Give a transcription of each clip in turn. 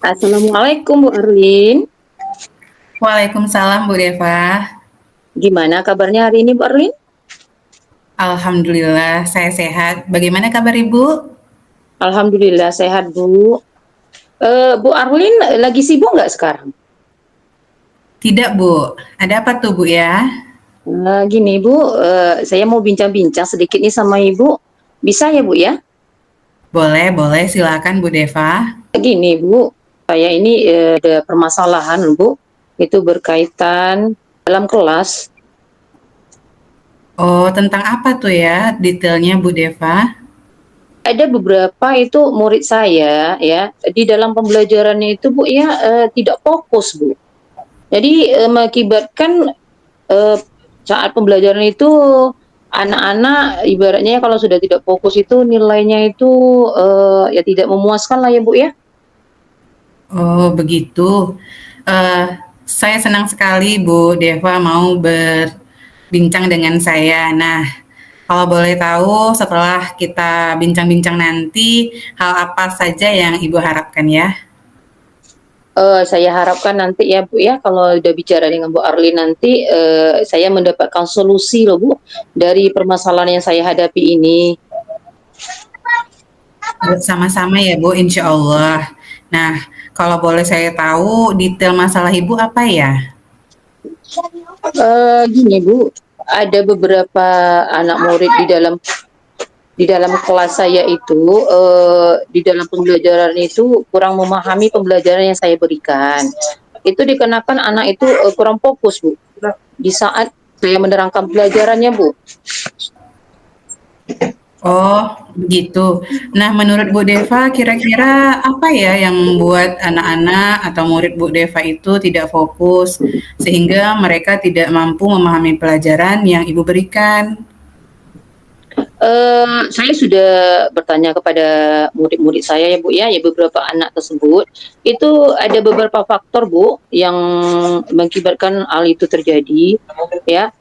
Assalamualaikum Bu Arlin. Waalaikumsalam Bu Deva. Gimana kabarnya hari ini Bu Arlin? Alhamdulillah saya sehat. Bagaimana kabar Ibu? Alhamdulillah sehat Bu. Bu Arlin lagi sibuk nggak sekarang? Tidak Bu. Ada apa tuh Bu ya? Gini Bu, saya mau bincang-bincang sedikit nih sama Ibu. Bisa ya Bu ya? Boleh, boleh. Silakan Bu Deva. Gini Bu, saya ini ada permasalahan Bu. Itu berkaitan dalam kelas. Oh, tentang apa tuh ya detailnya Bu Deva? Ada beberapa itu murid saya ya di dalam pembelajarannya itu Bu ya tidak fokus Bu. Jadi mengakibatkan Eee, saat pembelajaran itu anak-anak ibaratnya kalau sudah tidak fokus itu nilainya itu, ya tidak memuaskan lah ya, Bu, ya. Oh, begitu. Eh, saya senang sekali Bu Deva mau berbincang dengan saya. Nah, kalau boleh tahu setelah kita bincang-bincang nanti, hal apa saja yang Ibu harapkan ya? Saya harapkan nanti ya, Bu, ya, kalau udah bicara dengan Bu Arli nanti, saya mendapatkan solusi loh, Bu, dari permasalahan yang saya hadapi ini. Sama-sama ya Bu, insya Allah. Nah, kalau boleh saya tahu detail masalah Ibu apa ya? Gini, Bu, ada beberapa anak murid di dalam kelas saya itu, di dalam pembelajaran itu kurang memahami pembelajaran yang saya berikan. Itu dikarenakan anak itu, kurang fokus, Bu, di saat saya menerangkan pelajarannya, Bu. Oh, begitu. Nah, menurut Bu Deva, kira-kira apa ya yang membuat anak-anak atau murid Bu Deva itu tidak fokus sehingga mereka tidak mampu memahami pelajaran yang Ibu berikan? Saya sudah bertanya kepada murid-murid saya ya, Bu, ya beberapa anak tersebut, itu ada beberapa faktor, Bu, yang mengakibatkan hal itu terjadi, ya.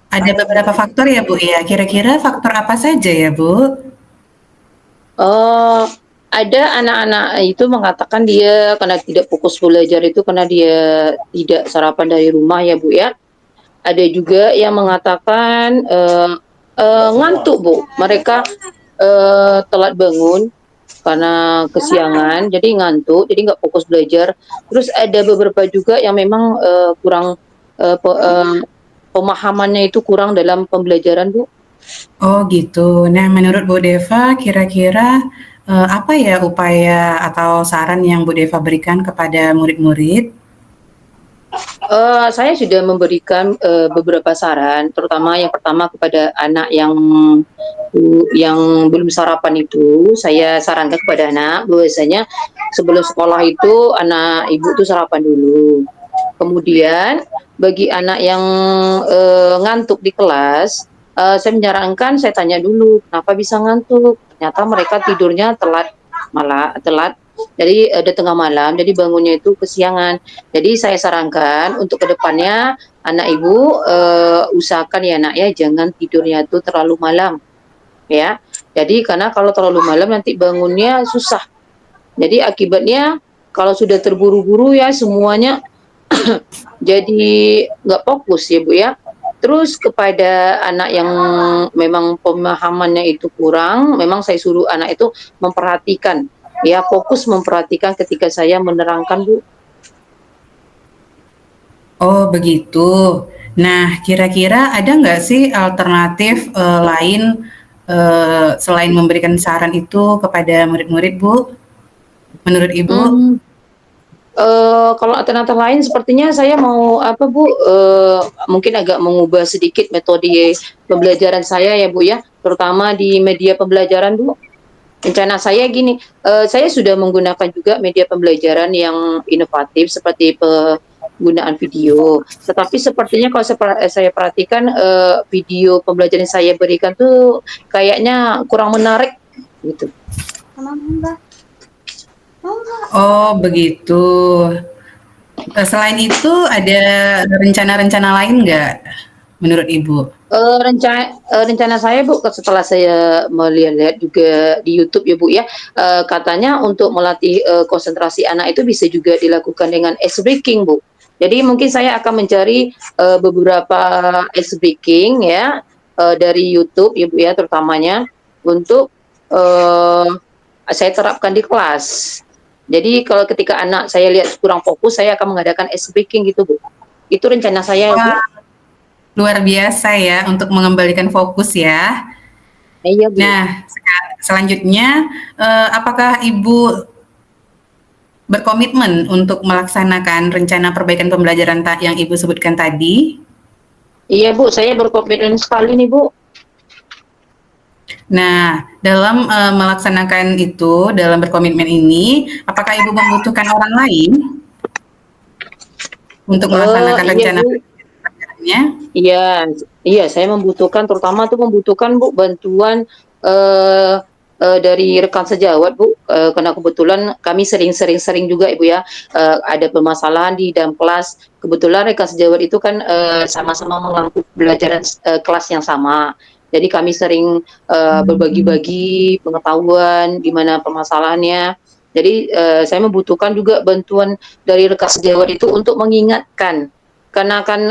Ada beberapa faktor ya Bu ya. Kira-kira faktor apa saja ya Bu? Oh, ada anak-anak itu mengatakan dia karena tidak fokus belajar itu karena dia tidak sarapan dari rumah ya, Bu, ya. Ada juga yang mengatakan, ngantuk, Bu. Mereka, telat bangun karena kesiangan, jadi ngantuk, jadi nggak fokus belajar. Terus ada beberapa juga yang memang, kurang, pemahamannya itu kurang dalam pembelajaran, Bu. Oh gitu. Nah, menurut Bu Deva, kira-kira apa ya upaya atau saran yang Bu Deva berikan kepada murid-murid? Saya sudah memberikan, beberapa saran, terutama yang pertama kepada anak yang belum sarapan itu, saya sarankan kepada anak bahwasanya sebelum sekolah itu anak ibu tuh sarapan dulu. Kemudian bagi anak yang, ngantuk di kelas, saya menyarankan saya tanya dulu, "Kenapa bisa ngantuk?" Ternyata mereka tidurnya telat, jadi, ada tengah malam, jadi bangunnya itu kesiangan. Jadi saya sarankan untuk kedepannya anak ibu, usahakan ya nak ya, jangan tidurnya itu terlalu malam, ya. Jadi karena kalau terlalu malam nanti bangunnya susah. Jadi akibatnya kalau sudah terburu-buru ya semuanya jadi nggak fokus ya Bu ya. Terus kepada anak yang memang pemahamannya itu kurang, memang saya suruh anak itu memperhatikan, ya fokus memperhatikan ketika saya menerangkan Bu. Oh begitu. Nah, kira-kira ada nggak sih alternatif lain selain memberikan saran itu kepada murid-murid, Bu? Menurut Ibu? Hmm, kalau alternatif lain sepertinya saya mau apa Bu, mungkin agak mengubah sedikit metode pembelajaran saya ya Bu ya, terutama di media pembelajaran Bu. Rencana saya gini, saya sudah menggunakan juga media pembelajaran yang inovatif seperti penggunaan video. Tetapi sepertinya kalau saya perhatikan, video pembelajaran yang saya berikan tuh kayaknya kurang menarik gitu. Oh begitu. Selain itu ada rencana-rencana lain nggak menurut Ibu? Rencana saya Bu, setelah saya melihat-lihat juga di YouTube ya Bu ya, katanya untuk melatih, konsentrasi anak itu bisa juga dilakukan dengan ice breaking Bu. Jadi mungkin saya akan mencari, beberapa ice breaking ya, dari YouTube ya Bu ya terutamanya, untuk, eee, saya terapkan di kelas. Jadi kalau ketika anak saya lihat kurang fokus, saya akan mengadakan ice breaking gitu Bu. Itu rencana saya Wah, Bu. luar biasa ya untuk mengembalikan fokus ya. Iya Bu. Nah, selanjutnya, apakah Ibu berkomitmen untuk melaksanakan rencana perbaikan pembelajaran yang Ibu sebutkan tadi? Iya Bu, saya berkomitmen sekali nih Bu. Nah, dalam melaksanakan itu, dalam berkomitmen ini, apakah Ibu membutuhkan orang lain untuk melaksanakan Iya rencana Bu, pembelajarannya? iya, iya saya membutuhkan terutama tuh membutuhkan Bu bantuan, eee dari rekan sejawat Bu, karena kebetulan kami sering juga Ibu ya, ada permasalahan di dalam kelas. Kebetulan rekan sejawat itu kan, sama-sama mengampu pelajaran kelas yang sama. Jadi kami sering, berbagi-bagi pengetahuan, di mana permasalahannya. Jadi, saya membutuhkan juga bantuan dari rekan sejawat itu untuk mengingatkan. Karena kan,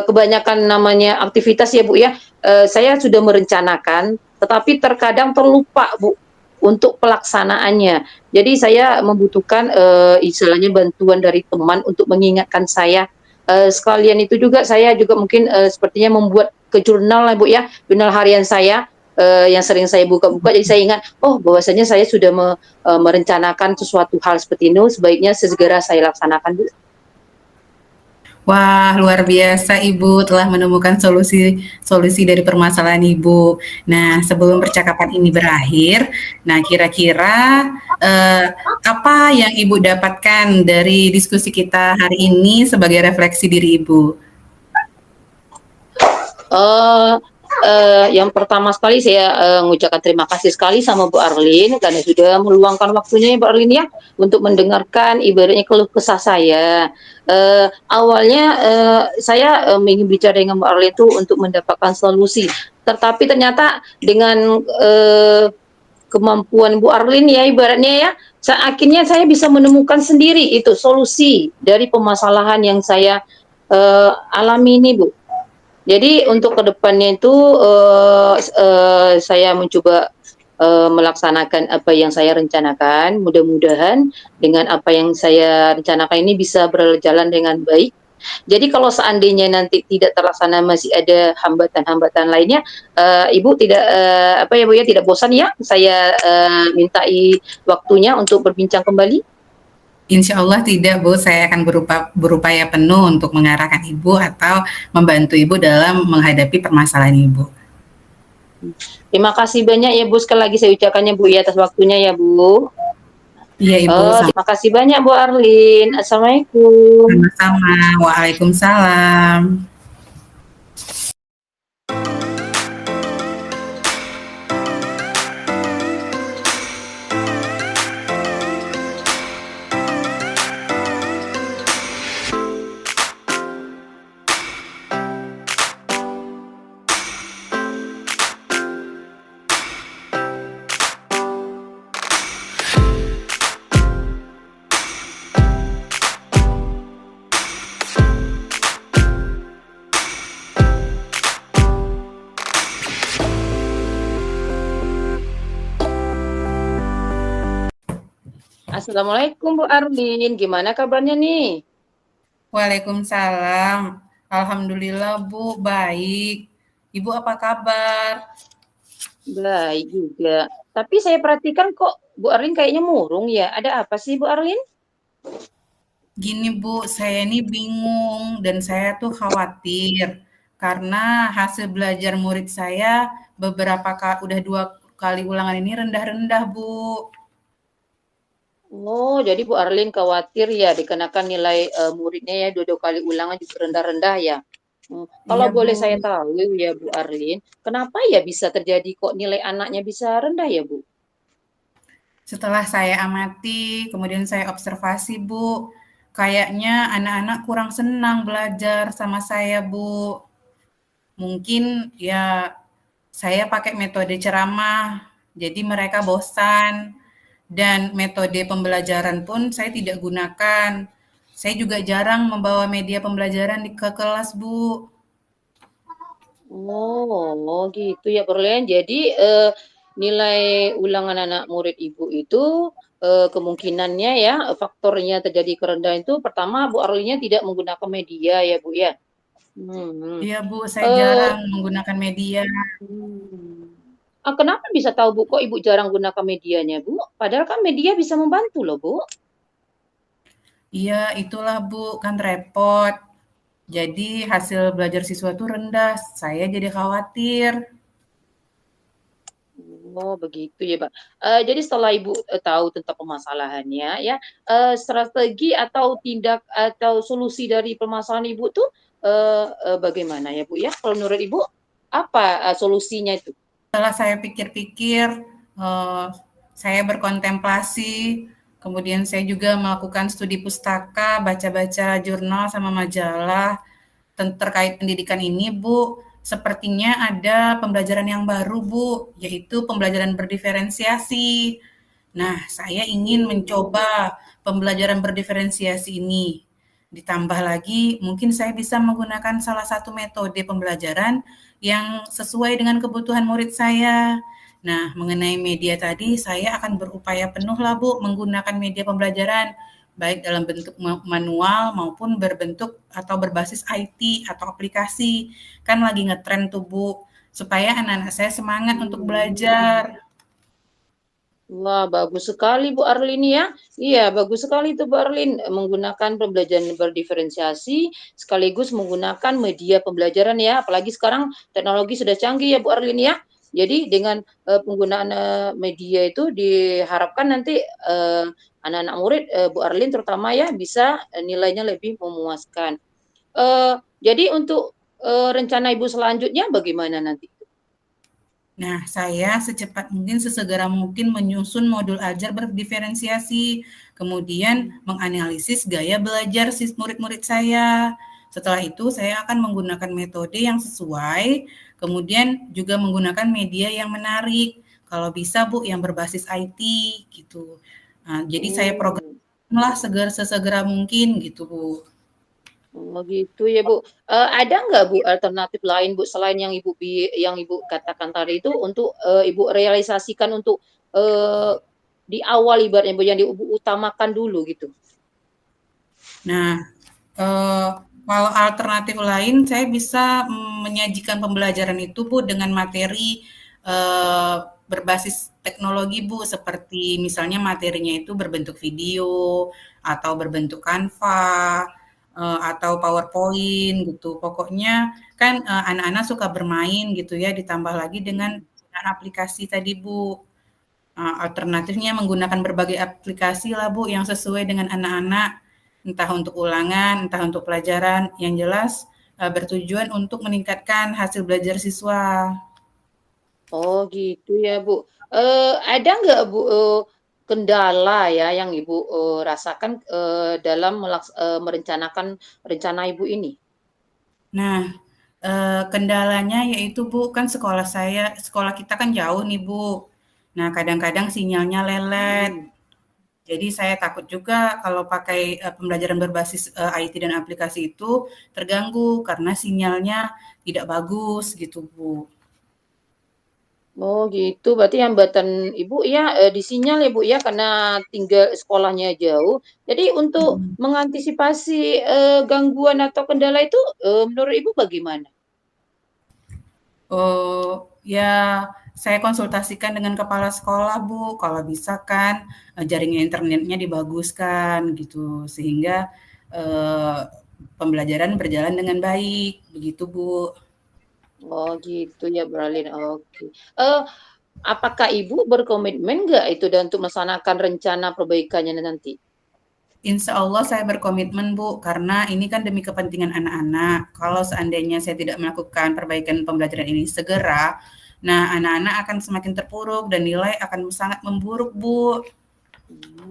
kebanyakan namanya aktivitas ya, Bu, ya, saya sudah merencanakan, tetapi terkadang terlupa, Bu, untuk pelaksanaannya. Jadi saya membutuhkan, istilahnya bantuan dari teman untuk mengingatkan saya, sekalian itu juga saya juga mungkin, sepertinya membuat ke jurnal ya, Bu, ya, jurnal harian saya, yang sering saya buka-buka, jadi saya ingat, oh bahwasanya saya sudah merencanakan sesuatu hal seperti itu, sebaiknya segera saya laksanakan, Bu. Wah, luar biasa Ibu telah menemukan solusi dari permasalahan Ibu. Nah, sebelum percakapan ini berakhir, nah kira-kira eh, apa yang Ibu dapatkan dari diskusi kita hari ini sebagai refleksi diri Ibu? Eee yang pertama sekali saya, mengucapkan terima kasih sekali sama Bu Arlin karena sudah meluangkan waktunya ya Bu Arlin ya, untuk mendengarkan ibaratnya keluh kesah saya. Awalnya, saya, ingin bicara dengan Bu Arlin itu untuk mendapatkan solusi, tetapi ternyata dengan, kemampuan Bu Arlin ya ibaratnya ya, akhirnya saya bisa menemukan sendiri itu solusi dari permasalahan yang saya, alami ini Bu. Jadi untuk kedepannya itu, saya mencoba, melaksanakan apa yang saya rencanakan, mudah-mudahan dengan apa yang saya rencanakan ini bisa berjalan dengan baik. Jadi kalau seandainya nanti tidak terlaksana masih ada hambatan-hambatan lainnya, Ibu tidak, apa ya, Bu, ya, tidak bosan ya saya, mintai waktunya untuk berbincang kembali? Insya Allah tidak, Bu. Saya akan berupaya penuh untuk mengarahkan Ibu atau membantu Ibu dalam menghadapi permasalahan Ibu. Terima kasih banyak ya Bu, sekali lagi saya ucapkannya Bu ya atas waktunya ya Bu. Iya, Ibu. Oh, terima kasih banyak Bu Arlin. Assalamualaikum. Sama-sama. Waalaikumsalam. Assalamualaikum Bu Arlin, gimana kabarnya nih? Waalaikumsalam. Alhamdulillah, Bu, baik. Ibu apa kabar? Baik juga. Tapi saya perhatikan kok Bu Arlin kayaknya murung ya. Ada apa sih Bu Arlin? Gini, Bu, saya ini bingung dan saya tuh khawatir karena hasil belajar murid saya udah 2 kali ulangan ini rendah-rendah, Bu. Oh, jadi Bu Arlin khawatir ya dikenakan nilai muridnya ya dua-dua kali ulangan juga rendah-rendah ya. Kalau Iya, boleh Bu. saya tahu ya Bu Arlin, kenapa ya bisa terjadi kok nilai anaknya bisa rendah ya Bu? Setelah saya amati, kemudian saya observasi, Bu, kayaknya anak-anak kurang senang belajar sama saya, Bu. mungkin ya saya pakai metode ceramah, jadi mereka bosan. Dan metode pembelajaran pun saya tidak gunakan. Saya juga jarang membawa media pembelajaran ke kelas, Bu. Oh, gitu ya, Berlian. Jadi, nilai ulangan anak murid Ibu itu, kemungkinannya ya, faktornya terjadi kerendahan itu pertama Bu Arlinya tidak menggunakan media ya, Bu, ya? Mhm. Iya, Bu, saya Eee, jarang menggunakan media. kenapa bisa tahu, Bu, kok Ibu jarang gunakan medianya, Bu? Padahal kan media bisa membantu loh, Bu. Iya, itulah, Bu, kan repot. Jadi hasil belajar siswa tuh rendah. Saya jadi khawatir. Oh, begitu ya, Pak. Jadi setelah Ibu, tahu tentang permasalahannya ya, strategi atau tindak atau solusi dari permasalahan Ibu tuh, eee eee, bagaimana ya, Bu, ya? Kalau menurut Ibu, apa, solusinya itu? Setelah saya pikir-pikir, eee, saya berkontemplasi, kemudian saya juga melakukan studi pustaka, baca-baca jurnal sama majalah terkait pendidikan ini, Bu. Sepertinya ada pembelajaran yang baru, Bu, yaitu pembelajaran berdiferensiasi. Nah, saya ingin mencoba pembelajaran berdiferensiasi ini. Ditambah lagi, mungkin saya bisa menggunakan salah satu metode pembelajaran yang sesuai dengan kebutuhan murid saya. Nah, mengenai media tadi, saya akan berupaya penuh lah, Bu, menggunakan media pembelajaran, baik dalam bentuk manual maupun berbentuk atau berbasis IT atau aplikasi. Kan lagi ngetren tuh, Bu, supaya anak-anak saya semangat untuk belajar. Wah, bagus sekali Bu Arlin ya. Iya, bagus sekali itu Bu Arlin, menggunakan pembelajaran berdiferensiasi sekaligus menggunakan media pembelajaran ya, apalagi sekarang teknologi sudah canggih ya Bu Arlin ya. Jadi dengan, penggunaan, media itu diharapkan nanti, anak-anak murid, Bu Arlin terutama ya bisa, nilainya lebih memuaskan. Jadi untuk, rencana Ibu selanjutnya bagaimana nanti? Nah, saya secepat mungkin, sesegera mungkin menyusun modul ajar berdiferensiasi, kemudian menganalisis gaya belajar murid-murid saya. Setelah itu, saya akan menggunakan metode yang sesuai, kemudian juga menggunakan media yang menarik. Kalau bisa, Bu, yang berbasis IT gitu. Nah, jadi saya Oh. programlah sesegera mungkin gitu, Bu. Oh gitu ya, Bu. Ada nggak, Bu, alternatif lain, Bu, selain yang Ibu katakan tadi itu untuk, Ibu realisasikan untuk, eee, di awal ibaratnya, Bu, yang Ibu utamakan dulu gitu? Nah, eee, kalau alternatif lain saya bisa, menyajikan pembelajaran itu, Bu, dengan materi, eee, berbasis teknologi, Bu, seperti misalnya materinya itu berbentuk video, atau berbentuk Canva, atau PowerPoint gitu. Pokoknya kan, anak-anak suka bermain gitu ya, ditambah lagi dengan Mhm. penggunaan aplikasi tadi, Bu. Alternatifnya menggunakan berbagai aplikasi lah, Bu, yang sesuai dengan anak-anak, entah untuk ulangan, entah untuk pelajaran, yang jelas, bertujuan untuk meningkatkan hasil belajar siswa. Oh gitu ya, Bu. Ada nggak, Bu, kendala ya yang Ibu, rasakan, dalam merencanakan rencana Ibu ini? Nah, kendalanya yaitu, Bu, kan sekolah kita kan jauh nih, Bu. Nah, kadang-kadang sinyalnya lelet. Mhm. Jadi saya takut juga kalau pakai, pembelajaran berbasis, IT dan aplikasi itu terganggu karena sinyalnya tidak bagus gitu, Bu. Oh gitu, berarti hambatan Ibu ya, di sinyal ya, Bu, ya, karena tinggal sekolahnya jauh. Jadi untuk Mhm. mengantisipasi, gangguan atau kendala itu, menurut Ibu bagaimana? Ya saya konsultasikan dengan kepala sekolah, Bu, kalau bisa kan, jaringan internetnya dibaguskan gitu, sehingga, eee, pembelajaran berjalan dengan baik, begitu, Bu. Oh gitu ya, beralin, oke. Eee, apakah Ibu berkomitmen nggak itu dan untuk melaksanakan rencana perbaikannya nanti? Insya Allah saya berkomitmen, Bu, karena ini kan demi kepentingan anak-anak. Kalau seandainya saya tidak melakukan perbaikan pembelajaran ini segera, nah anak-anak akan semakin terpuruk dan nilai akan sangat memburuk, Bu.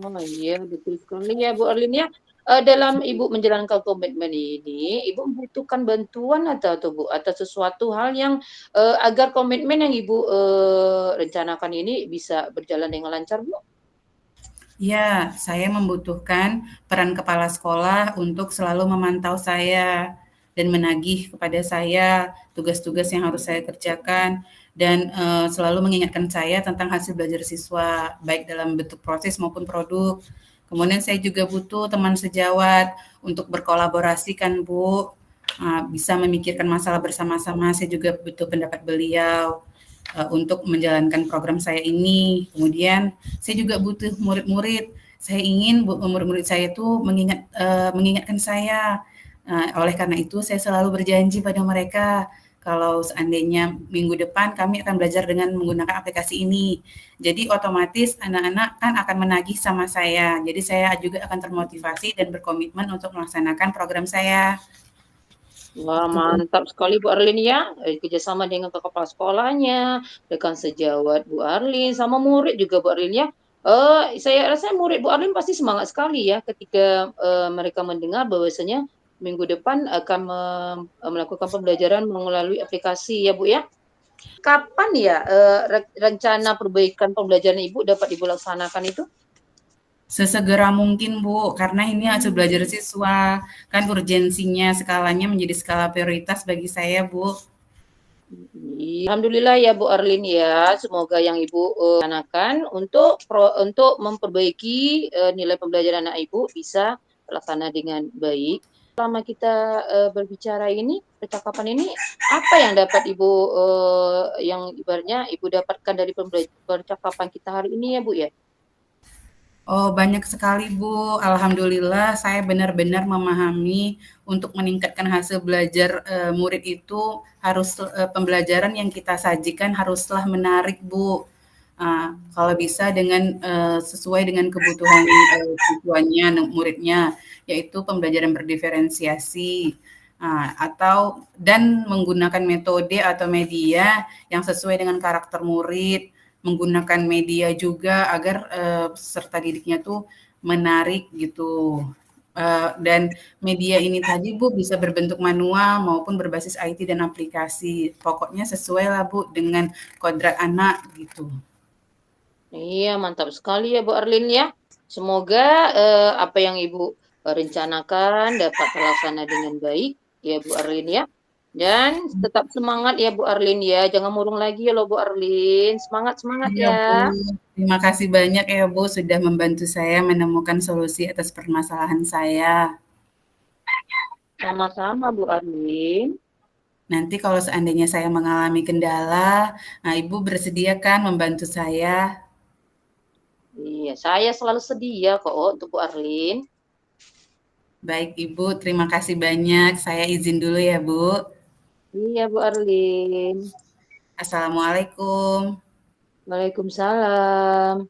Oh iya, betul sekali ya, Bu Erlin ya. Dalam Ibu menjalankan komitmen ini, Ibu membutuhkan bantuan atau Bu, atas sesuatu hal yang, agar komitmen yang Ibu, rencanakan ini bisa berjalan dengan lancar, Bu? Ya, saya membutuhkan peran kepala sekolah untuk selalu memantau saya dan menagih kepada saya tugas-tugas yang harus saya kerjakan dan selalu mengingatkan saya tentang hasil belajar siswa, baik dalam bentuk proses maupun produk. Kemudian saya juga butuh teman sejawat untuk berkolaborasi kan Bu, bisa memikirkan masalah bersama-sama. Saya juga butuh pendapat beliau untuk menjalankan program saya ini. Kemudian saya juga butuh murid-murid. Saya ingin murid-murid saya itu mengingatkan saya. Oleh karena itu saya selalu berjanji pada mereka kalau seandainya minggu depan kami akan belajar dengan menggunakan aplikasi ini. Jadi otomatis anak-anak kan akan menagih sama saya. Jadi saya juga akan termotivasi dan berkomitmen untuk melaksanakan program saya. Wah, Itu Bu. mantap sekali Bu Arlin ya, kerjasama dengan kepala sekolahnya, rekan sejawat Bu Arlin, sama murid juga Bu Arlin ya. Saya rasa murid Bu Arlin pasti semangat sekali ya ketika, mereka mendengar bahwasanya minggu depan akan melakukan pembelajaran melalui aplikasi ya Bu ya. Kapan ya, rencana perbaikan pembelajaran Ibu dapat Ibu laksanakan itu? Sesegera mungkin, Bu, karena ini hasil belajar siswa, kan urgensinya skalanya menjadi skala prioritas bagi saya, Bu. Alhamdulillah ya Bu Arlin ya, semoga yang Ibu, laksanakan untuk memperbaiki, nilai pembelajaran anak Ibu bisa terlaksana dengan baik. Selama kita, berbicara ini, percakapan ini, apa yang dapat Ibu, yang ibaratnya Ibu dapatkan dari percakapan kita hari ini ya Bu ya? Oh, banyak sekali, Bu. Alhamdulillah saya benar-benar memahami untuk meningkatkan hasil belajar, murid itu harus pembelajaran yang kita sajikan haruslah menarik, Bu. Kalau bisa dengan, sesuai dengan kebutuhan, siswanya, muridnya, yaitu pembelajaran berdiferensiasi, atau dan menggunakan metode atau media yang sesuai dengan karakter murid, menggunakan media juga agar peserta didiknya tuh menarik gitu. Dan media ini tadi Bu bisa berbentuk manual maupun berbasis IT dan aplikasi. Pokoknya sesuai lah Bu dengan kodrat anak gitu. Iya, mantap sekali ya Bu Arlin ya. Semoga apa yang Ibu rencanakan dapat terlaksana dengan baik ya Bu Arlin ya. Dan tetap semangat ya Bu Arlin ya. Jangan murung lagi ya loh Bu Arlin. Semangat semangat Iya Bu, ya. terima kasih banyak ya Bu sudah membantu saya menemukan solusi atas permasalahan saya. Sama-sama Bu Arlin. Nanti kalau seandainya saya mengalami kendala, nah Ibu bersedia kan membantu saya? Iya, saya selalu sedia kok untuk Bu Arlin. Baik Ibu, terima kasih banyak. Saya izin dulu ya Bu. Iya Bu Arlin. Assalamualaikum. Waalaikumsalam.